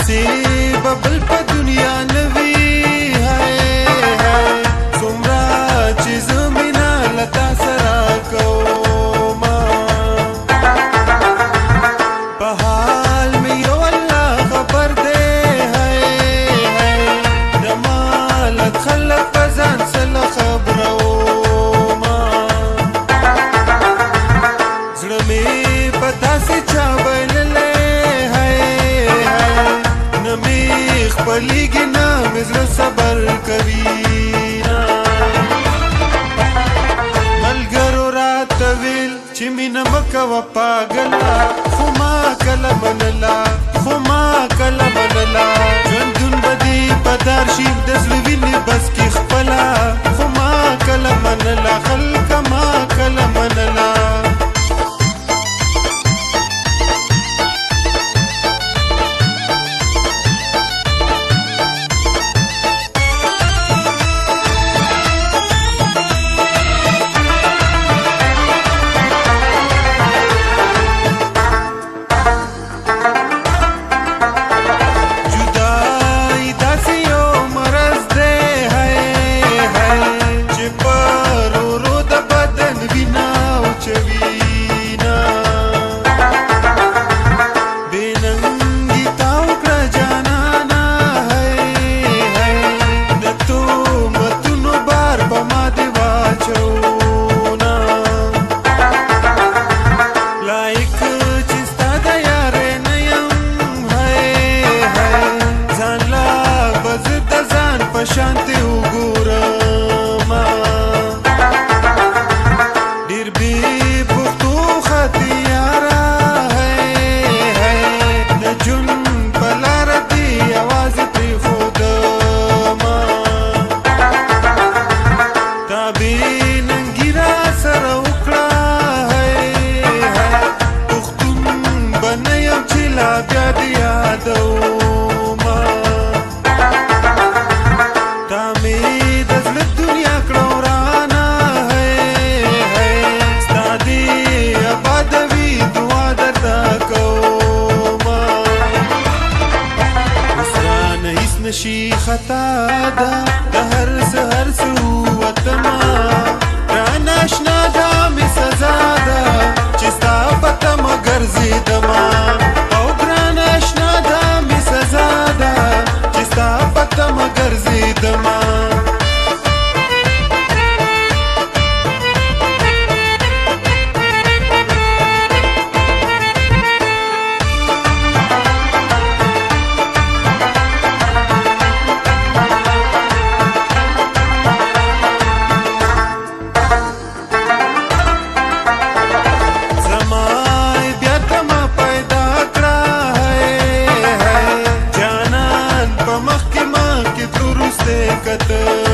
داسې ببل په دنیا نوي هاي څومره چې زه مینه له تا سره کومه په حال مې یو الله خبر دی هاي د مالت خلک په ځان سره خبرومه زړه مې په داسې چا بایللی خپلیږي نه مې زړه صبر کوي ملګرو راته ویل چې مینه مه کوه پاګله خو ما کله منله ژوندون به دې په دار شي د زړه وینې بس کې خپله خو ما کله منله خلکه ما کله منله شانتی وګورم ډېر بې پښتو خطي یاره د جون په لاره دې یوازې پرېښودم تا بې ننګي را سره وکړه پښتون به نه یم چې لا بیا دې یادوم نشي خطا ده د هر سحر سو وطما رانه اشنا دا می سزا ده چې ستا پته مگر زیدما او ګرانه اشنا دا می سزا ده چې ستا پته مگر زیدما کته